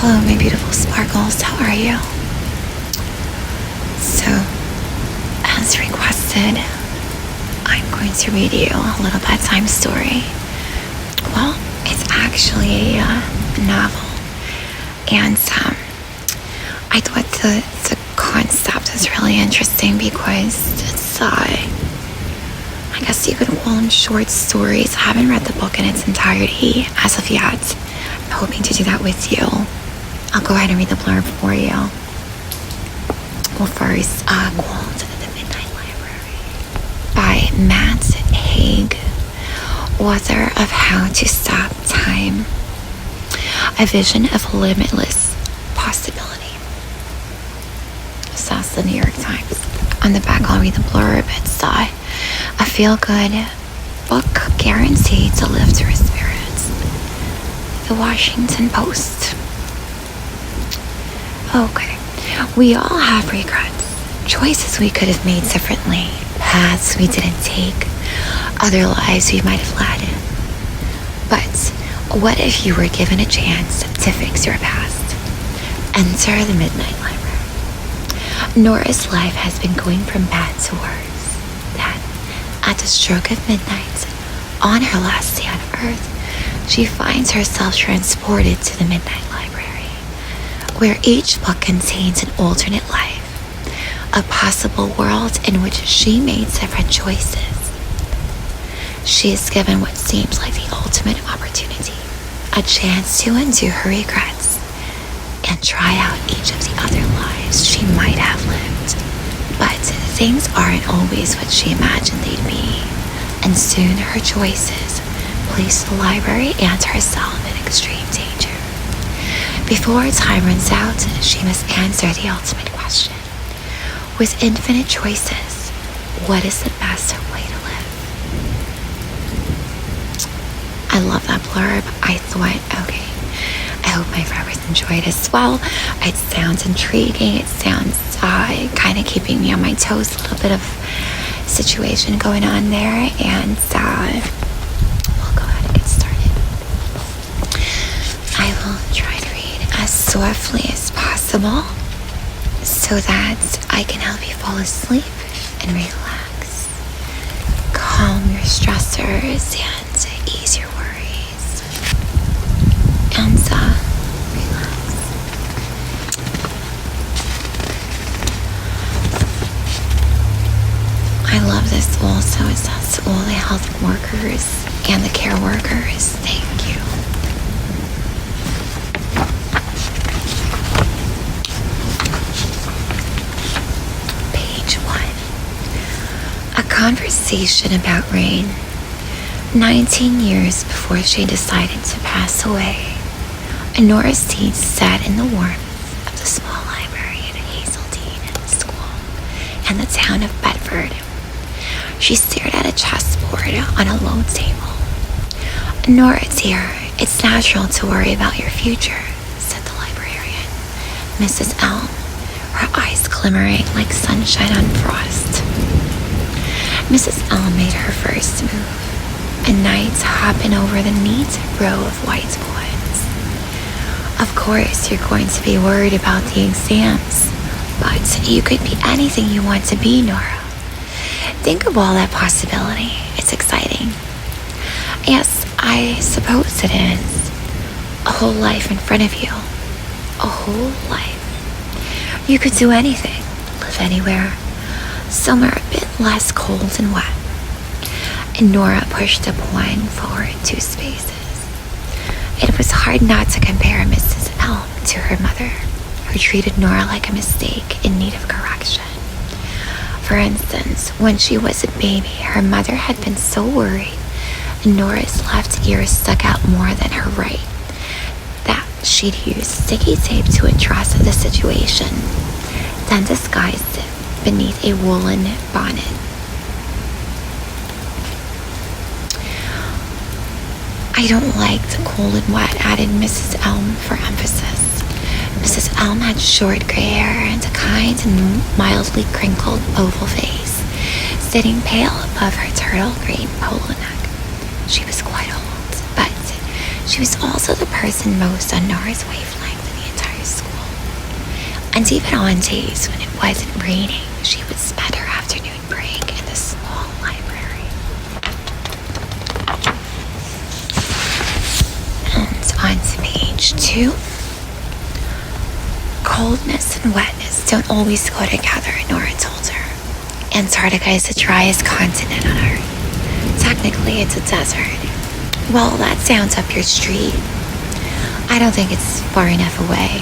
Hello, my beautiful sparkles. How are you? So, as requested, I'm going to read you a little bedtime story. Well, it's actually a novel, and I thought the concept is really interesting because it's, I guess you could call them short stories. I haven't read the book in its entirety as of yet. I'm hoping to do that with you. I'll go ahead and read the blurb for you. Well, first, called The Midnight Library by Matt Haig, author of How to Stop Time, a vision of limitless possibility. So that's the New York Times. On the back, I'll read the blurb. It's a feel-good book guaranteed to lift your spirits. The Washington Post. Okay. We all have regrets, choices we could have made differently, paths we didn't take, other lives we might have led. But what if you were given a chance to fix your past? Enter the Midnight Library. Nora's life has been going from bad to worse. Then, at the stroke of midnight, on her last day on Earth, she finds herself transported to the Midnight Library, where each book contains an alternate life, a possible world in which she made different choices. She is given what seems like the ultimate opportunity, a chance to undo her regrets and try out each of the other lives she might have lived. But things aren't always what she imagined they'd be, and soon her choices place the library and herself in extreme danger. Before time runs out, she must answer the ultimate question. With infinite choices, what is the best way to live? I love that blurb. I thought, okay, I hope my readers enjoy it as well. It sounds intriguing. It sounds kind of keeping me on my toes. A little bit of situation going on there, and we'll go ahead and get started. I will try to read as softly as possible so that I can help you fall asleep and relax, calm your stressors and ease your worries, and relax. I love this also. It says to all the health workers and the care workers, thank you. Page 1. A conversation about rain. 19 years before she decided to pass away, Nora's seat sat in the warmth of the small library in Hazeltine School in the town of Bedford. She stared at a chessboard on a low table. Nora, dear, it's natural to worry about your future, said the librarian, Mrs. Elm, her eyes glimmering like sunshine on frost. Mrs. Elm made her first move, a night hopping over the neat row of whiteboards. Of course, you're going to be worried about the exams, but you could be anything you want to be, Nora. Think of all that possibility. It's exciting. Yes, I suppose it is. A whole life in front of you. A whole life. You could do anything, live anywhere, somewhere a bit less cold and wet. And Nora pushed a pawn forward 2 spaces. It was hard not to compare Mrs. Elm to her mother, who treated Nora like a mistake in need of correction. For instance, when she was a baby, her mother had been so worried Nora's left ear stuck out more than her right that she'd use sticky tape to address the situation, then disguised it beneath a woolen bonnet. I don't like the cold and wet, added Mrs. Elm for emphasis. Mrs. Elm had short gray hair and a kind and mildly crinkled oval face, sitting pale above her turtle green polo neck. She was quite old, but she was also the person most on Nora's wavelength in the And even on days when it wasn't raining, she would spend her afternoon break in the small library. And on to page 2. Coldness and wetness don't always go together, Nora told her. Antarctica is the driest continent on Earth. Technically, it's a desert. Well, that sounds up your street. I don't think it's far enough away.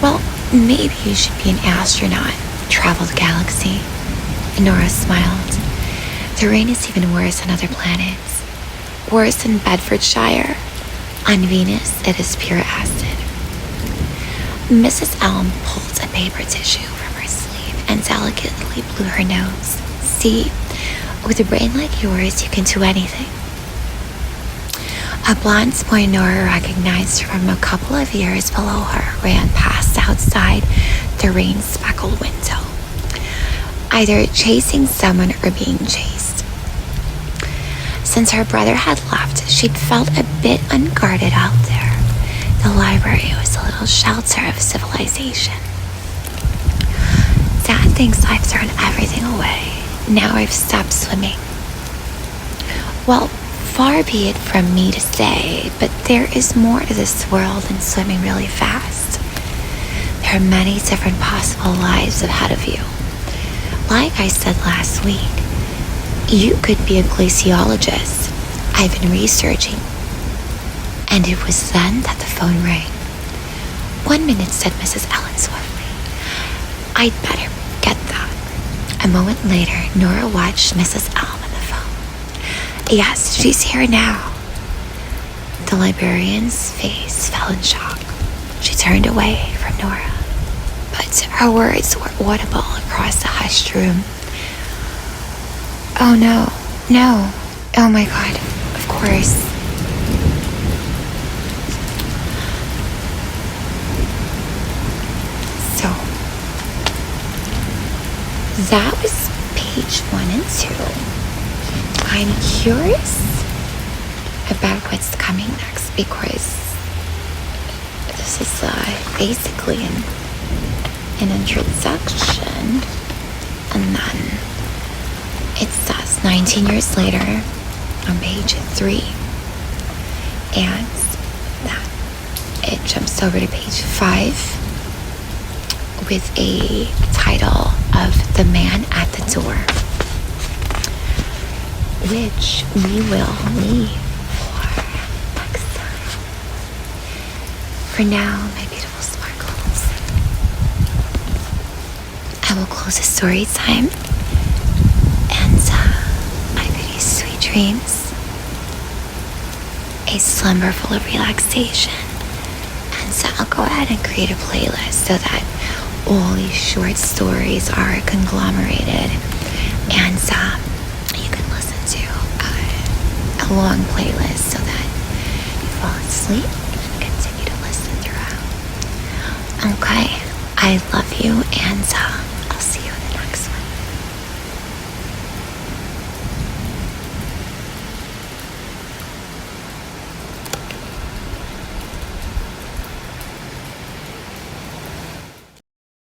Well, maybe you should be an astronaut, travel the galaxy. Nora smiled. The rain is even worse on other planets. Worse in Bedfordshire. On Venus, it is pure acid. Mrs. Elm pulled a paper tissue from her sleeve and delicately blew her nose. See, with a brain like yours, you can do anything. A blonde boy Nora recognized from a couple of years below her ran past outside the rain-speckled window, either chasing someone or being chased. Since her brother had left, she'd felt a bit unguarded out there. The library was a little shelter of civilization. Dad thinks I've thrown everything away. Now I've stopped swimming. Well, far be it from me to say, but there is more to this world than swimming really fast. There are many different possible lives ahead of you. Like I said last week, you could be a glaciologist. I've been researching. And it was then that the phone rang. 1 minute, said Mrs. Ellen swiftly. I'd better get that. A moment later, Nora watched Mrs. Elm on the phone. Yes, she's here now. The librarian's face fell in shock. She turned away from Nora, but her words were audible across the hushed room. Oh no, no. Oh my God, of course. So, that was page 1 and 2. I'm curious about what's coming next because this is basically an introduction, and then it says 19 years later on page 3, and that it jumps over to page 5 with a title of The Man at the Door, which we will leave for next time. For now, my beautiful sparkles, I will close the story time and I bid you sweet dreams, a slumber full of relaxation, and so I'll go ahead and create a playlist so that all these short stories are conglomerated and you can listen to a long playlist so that you fall asleep and continue to listen throughout. Okay, I love you, and